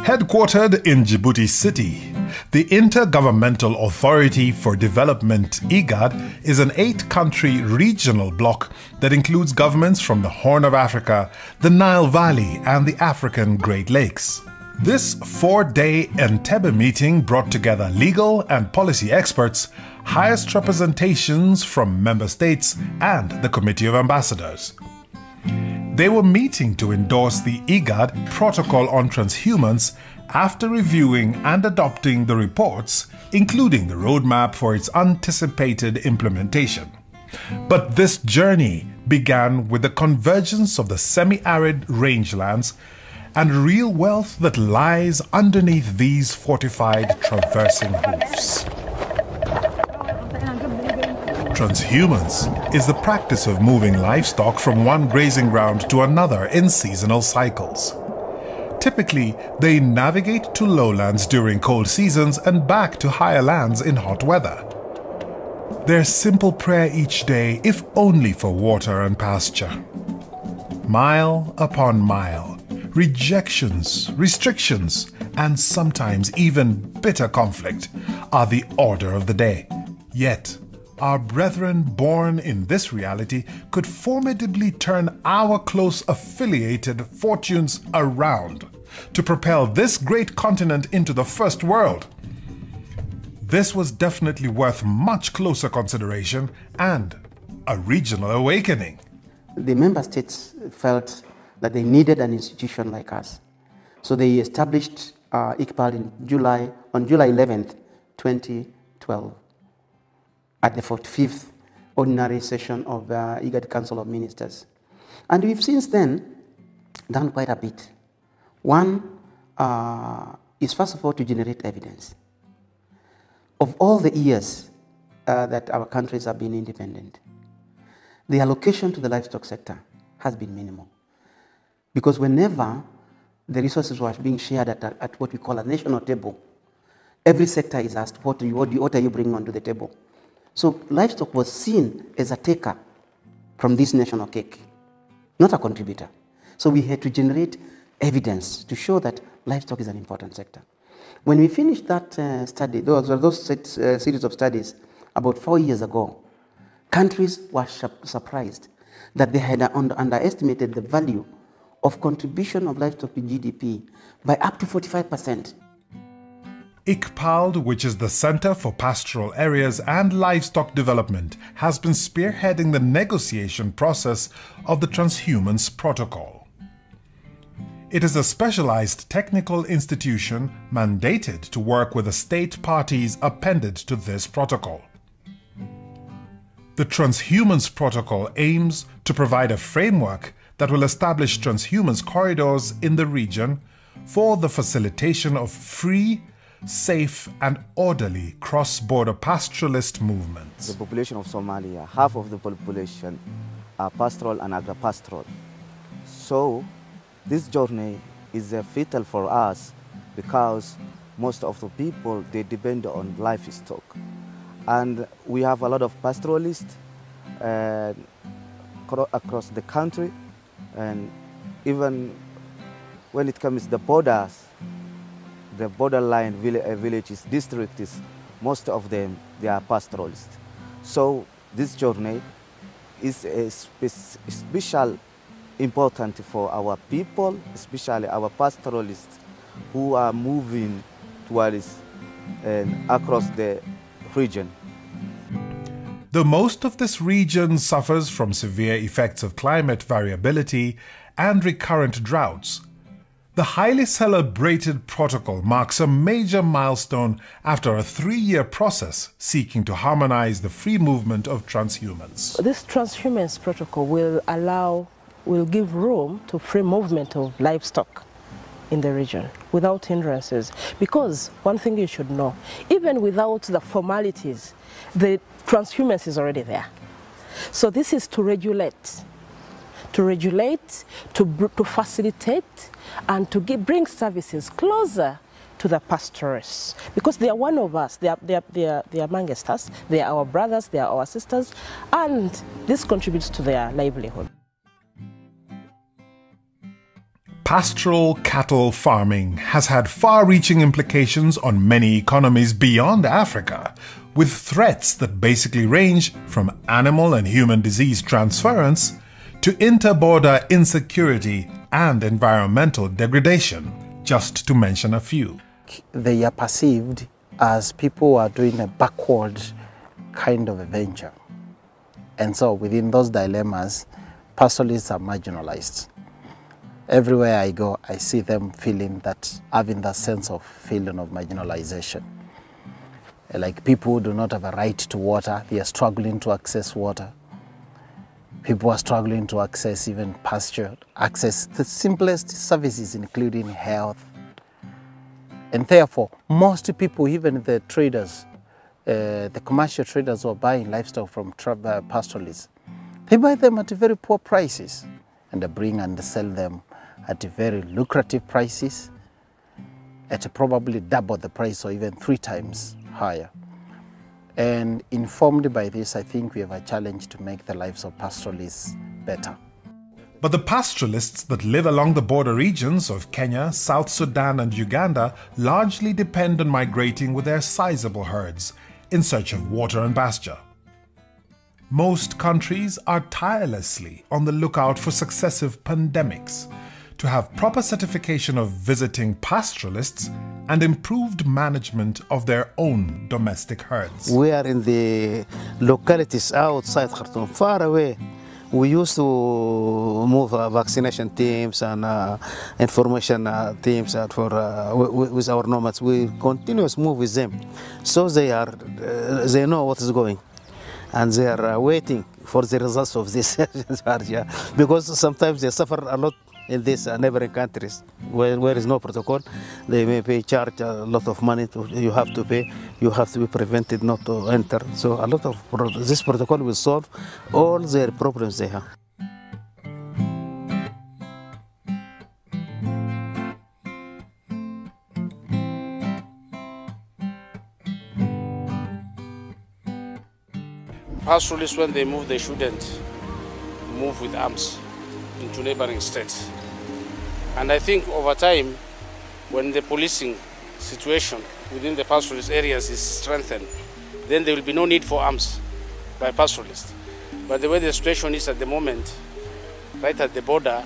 Headquartered in Djibouti City, the Intergovernmental Authority for Development IGAD is an 8-country regional bloc that includes governments from the Horn of Africa, the Nile Valley and the African Great Lakes. This 4-day Entebbe meeting brought together legal and policy experts, highest representations from member states and the Committee of Ambassadors. They were meeting to endorse the IGAD Protocol on Transhumance after reviewing and adopting the reports, including the roadmap for its anticipated implementation. But this journey began with the convergence of the semi-arid rangelands and real wealth that lies underneath these fortified traversing hoofs. Transhumance is the practice of moving livestock from one grazing ground to another in seasonal cycles. Typically, they navigate to lowlands during cold seasons and back to higher lands in hot weather. Their simple prayer each day, if only for water and pasture. Mile upon mile, rejections, restrictions, and sometimes even bitter conflict are the order of the day. Yet, our brethren born in this reality could formidably turn our close affiliated fortunes around to propel this great continent into the first world. This was definitely worth much closer consideration and a regional awakening. The member states felt that they needed an institution like us. So they established ICPAL on July 11th, 2012. At the 45th ordinary session of the IGAD Council of Ministers. And we've since then done quite a bit. One is first of all to generate evidence. Of all the years that our countries have been independent, the allocation to the livestock sector has been minimal. Because whenever the resources were being shared at what we call a national table, every sector is asked, what are you bringing onto the table? So livestock was seen as a taker from this national cake, not a contributor. So we had to generate evidence to show that livestock is an important sector. When we finished that study, those series of studies about 4 years ago, countries were surprised that they had underestimated the value of contribution of livestock to GDP by up to 45%. ICPAL, which is the Center for Pastoral Areas and Livestock Development, has been spearheading the negotiation process of the Transhumance Protocol. It is a specialized technical institution mandated to work with the state parties appended to this protocol. The Transhumance Protocol aims to provide a framework that will establish transhumance corridors in the region for the facilitation of free, safe and orderly cross-border pastoralist movements. The population of Somalia, half of the population are pastoral and agri-pastoral. So this journey is vital for us because most of the people, they depend on livestock. And we have a lot of pastoralists across the country, and even when it comes to the borders, the borderline villages, districts, most of them, they are pastoralists. So this journey is special important for our people, especially our pastoralists who are moving towards and across the region. Though most of this region suffers from severe effects of climate variability and recurrent droughts, The highly celebrated protocol marks a major milestone after a 3-year process seeking to harmonize the free movement of transhumans. This Transhumance Protocol will give room to free movement of livestock in the region without hindrances. Because one thing you should know, even without the formalities, the transhumance is already there. So this is to regulate, to facilitate, and to bring services closer to the pastoralists, because they are one of us. They are amongst us. They are our brothers. They are our sisters, and this contributes to their livelihood. Pastoral cattle farming has had far-reaching implications on many economies beyond Africa, with threats that basically range from animal and human disease transference to inter-border insecurity and environmental degradation, just to mention a few. They are perceived as people who are doing a backward kind of a venture. And so within those dilemmas, pastoralists are marginalized. Everywhere I go, I see them having that sense of feeling of marginalization. Like people who do not have a right to water, they are struggling to access water. People are struggling to access even pasture, access the simplest services, including health. And therefore, most people, even the traders, the commercial traders who are buying livestock from pastoralists, they buy them at very poor prices, and they bring and sell them at very lucrative prices, at probably double the price or even 3 times higher. And informed by this, I think we have a challenge to make the lives of pastoralists better. But the pastoralists that live along the border regions of Kenya, South Sudan and Uganda largely depend on migrating with their sizable herds in search of water and pasture. Most countries are tirelessly on the lookout for successive pandemics to have proper certification of visiting pastoralists and improved management of their own domestic herds. We are in the localities outside Khartoum, far away. We used to move vaccination teams and information teams with our nomads. We continuously move with them, so they know what is going, and they are waiting for the results of this because sometimes they suffer a lot in these neighboring countries where there is no protocol. They may charge a lot of money. You have to pay. You have to be prevented not to enter. So a lot of this protocol will solve all their problems they have. Pastoralists, when they move, they shouldn't move with arms into neighboring states. And I think over time, when the policing situation within the pastoralist areas is strengthened, then there will be no need for arms by pastoralists. But the way the situation is at the moment, right at the border,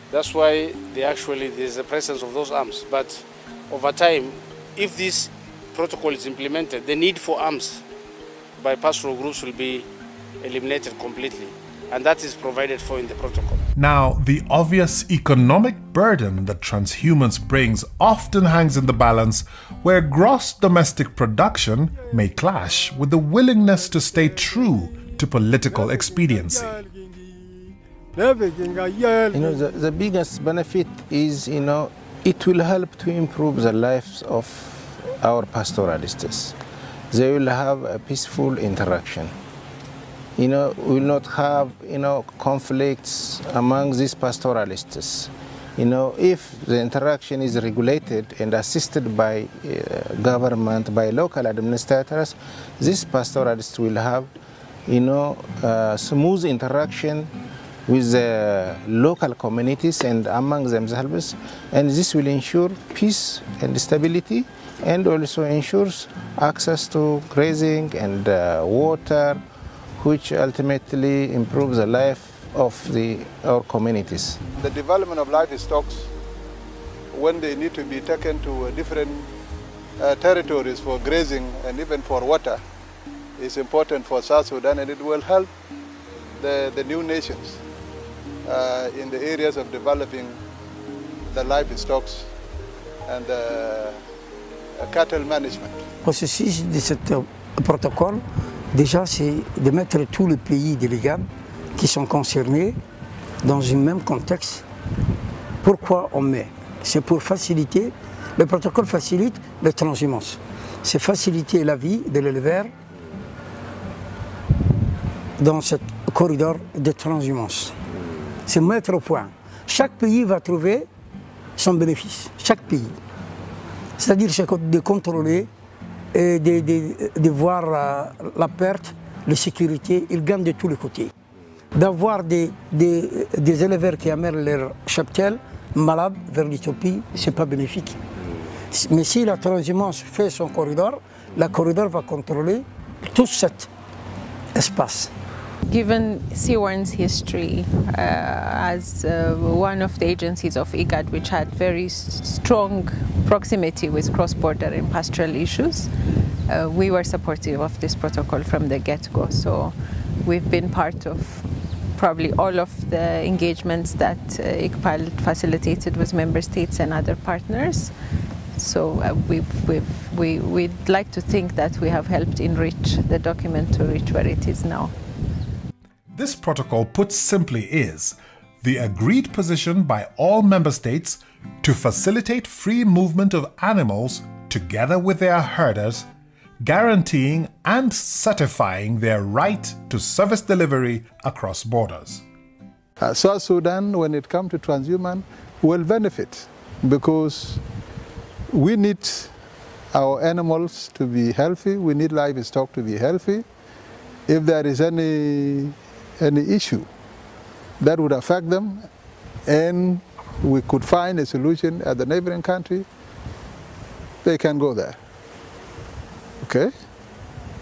that's why there's a presence of those arms. But over time, if this protocol is implemented, the need for arms by pastoral groups will be eliminated completely. And that is provided for in the protocol. Now, the obvious economic burden that transhumance brings often hangs in the balance, where gross domestic production may clash with the willingness to stay true to political expediency. The biggest benefit is, it will help to improve the lives of our pastoralists. They will have a peaceful interaction. We will not have, conflicts among these pastoralists. If the interaction is regulated and assisted by government, by local administrators, these pastoralists will have, smooth interaction with the local communities and among themselves, and this will ensure peace and stability, and also ensures access to grazing and water, which ultimately improves the life of our communities. The development of livestock, when they need to be taken to different territories for grazing and even for water, is important for South Sudan, and it will help the new nations in the areas of developing the livestock and the cattle management. Le processus de ce protocole, déjà, c'est de mettre tous les pays de l'IGAD qui sont concernés dans un même contexte. Pourquoi on met? C'est pour faciliter, le protocole facilite la transhumance. C'est faciliter la vie de l'éleveur dans ce corridor de transhumance. C'est mettre au point. Chaque pays va trouver son bénéfice, chaque pays. C'est-à-dire de contrôler et de voir la perte, la sécurité, il gagne de tous les côtés. D'avoir des éleveurs qui amènent leurs cheptels malades vers l'Éthiopie, ce n'est pas bénéfique. Mais si la transhumance fait son corridor, le corridor va contrôler tout cet espace. Given C1's history as one of the agencies of IGAD which had very strong proximity with cross-border and pastoral issues, we were supportive of this protocol from the get-go. So we've been part of probably all of the engagements that ICPAL facilitated with member states and other partners. So we'd like to think that we have helped enrich the document to reach where it is now. This protocol, put simply, is the agreed position by all member states to facilitate free movement of animals together with their herders, guaranteeing and certifying their right to service delivery across borders. South Sudan, when it comes to transhumance, will benefit because we need our animals to be healthy, we need livestock to be healthy. If there is any issue that would affect them and we could find a solution at the neighboring country, they can go there. Okay?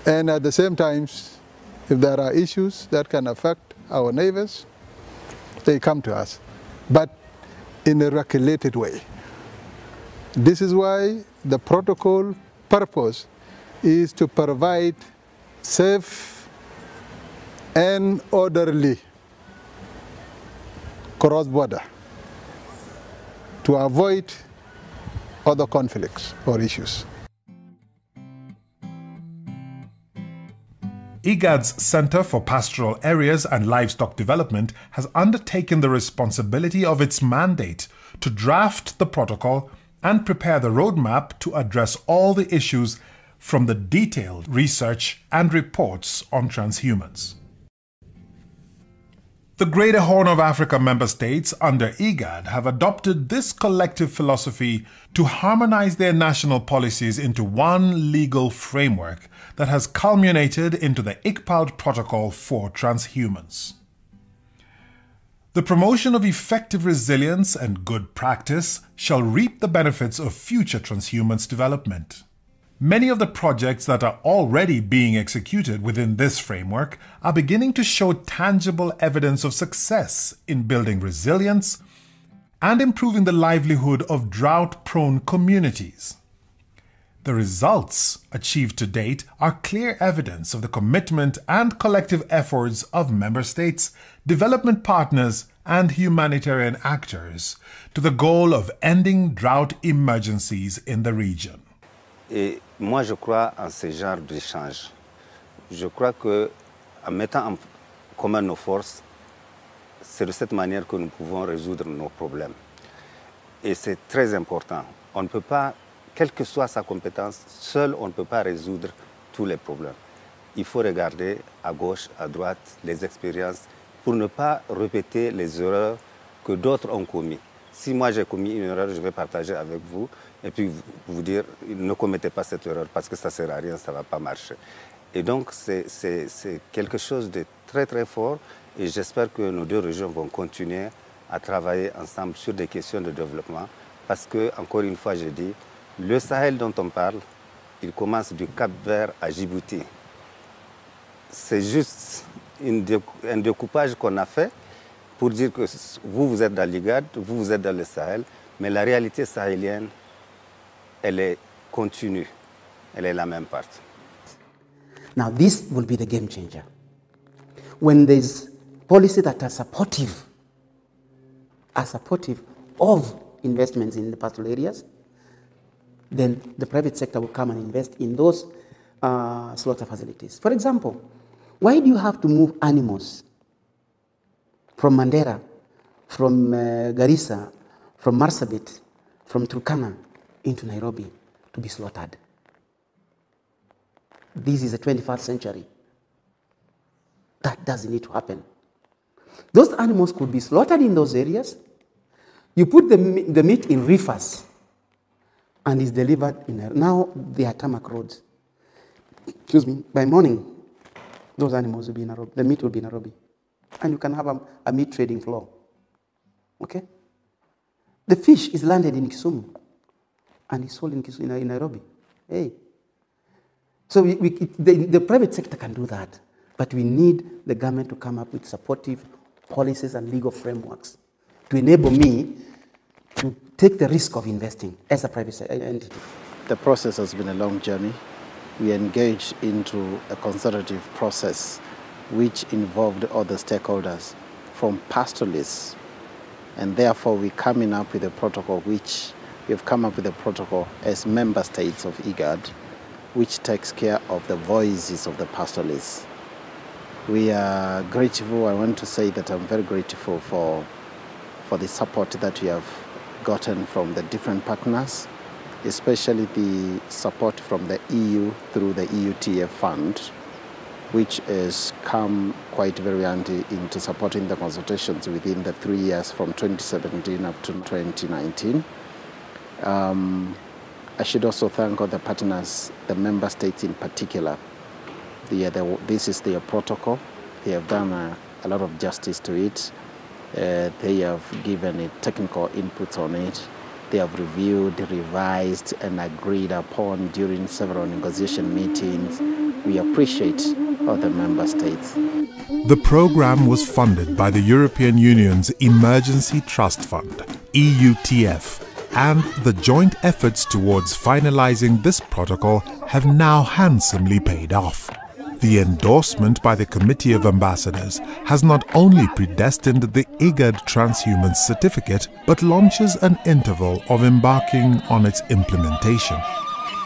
And at the same time, if there are issues that can affect our neighbors, they come to us, but in a regulated way. This is why the protocol purpose is to provide safe and orderly cross-border to avoid other conflicts or issues. IGAD's Center for Pastoral Areas and Livestock Development has undertaken the responsibility of its mandate to draft the protocol and prepare the roadmap to address all the issues from the detailed research and reports on transhumance. The Greater Horn of Africa member states under IGAD have adopted this collective philosophy to harmonize their national policies into one legal framework that has culminated into the ICPAL Protocol for Transhumance. The promotion of effective resilience and good practice shall reap the benefits of future transhumance development. Many of the projects that are already being executed within this framework are beginning to show tangible evidence of success in building resilience and improving the livelihood of drought-prone communities. The results achieved to date are clear evidence of the commitment and collective efforts of member states, development partners, and humanitarian actors to the goal of ending drought emergencies in the region. Et moi, je crois en ce genre d'échange. Je crois qu'en mettant en commun nos forces, c'est de cette manière que nous pouvons résoudre nos problèmes. Et c'est très important. On ne peut pas, quelle que soit sa compétence, seul on ne peut pas résoudre tous les problèmes. Il faut regarder à gauche, à droite, les expériences pour ne pas répéter les erreurs que d'autres ont commises. Si moi j'ai commis une erreur, je vais partager avec vous et puis vous dire ne commettez pas cette erreur parce que ça ne sert à rien, ça ne va pas marcher. Et donc c'est quelque chose de très très fort et j'espère que nos deux régions vont continuer à travailler ensemble sur des questions de développement parce que, encore une fois, j'ai dit, le Sahel dont on parle, il commence du Cap-Vert à Djibouti. C'est juste un découpage qu'on a fait pour dire que vous êtes dans l'IGAD, vous êtes dans le Sahel, mais la réalité sahélienne, elle est continue, elle est la même partie. Now this will be the game changer. When there's policies that are supportive of investments in the pastoral areas, then the private sector will come and invest in those slaughter facilities. For example, why do you have to move animals from Mandera, from Garissa, from Marsabit, from Turkana into Nairobi to be slaughtered? This is the 21st century. That doesn't need to happen. Those animals could be slaughtered in those areas. You put the meat in reefers and it's delivered now they are tarmac roads. Excuse me, by morning, those animals will be in Nairobi, the meat will be in Nairobi. And you can have a meat trading floor. Okay? The fish is landed in Kisumu and is sold in Nairobi. Hey. So the private sector can do that, but we need the government to come up with supportive policies and legal frameworks to enable me to take the risk of investing as a private entity. The process has been a long journey. We engaged into a consultative process which involved other stakeholders from pastoralists, and therefore we're coming up with a protocol which we've come up with a protocol as member states of IGAD, which takes care of the voices of the pastoralists. We are grateful. I want to say that I'm very grateful for the support that we have gotten from the different partners, especially the support from the EU through the EUTF fund, which has come quite very handy into supporting the consultations within the 3 years from 2017 up to 2019. I should also thank all the partners, the member states in particular. This is their protocol. They have done a lot of justice to it. They have given a technical inputs on it. They have reviewed, revised, and agreed upon during several negotiation meetings. We appreciate all the member states. The program was funded by the European Union's Emergency Trust Fund, EUTF, and the joint efforts towards finalizing this protocol have now handsomely paid off. The endorsement by the Committee of Ambassadors has not only predestined the IGAD Transhumance Certificate, but launches an interval of embarking on its implementation.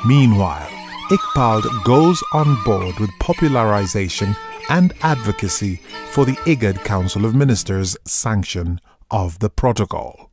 Meanwhile, ICPALD goes on board with popularization and advocacy for the IGAD Council of Ministers' sanction of the protocol.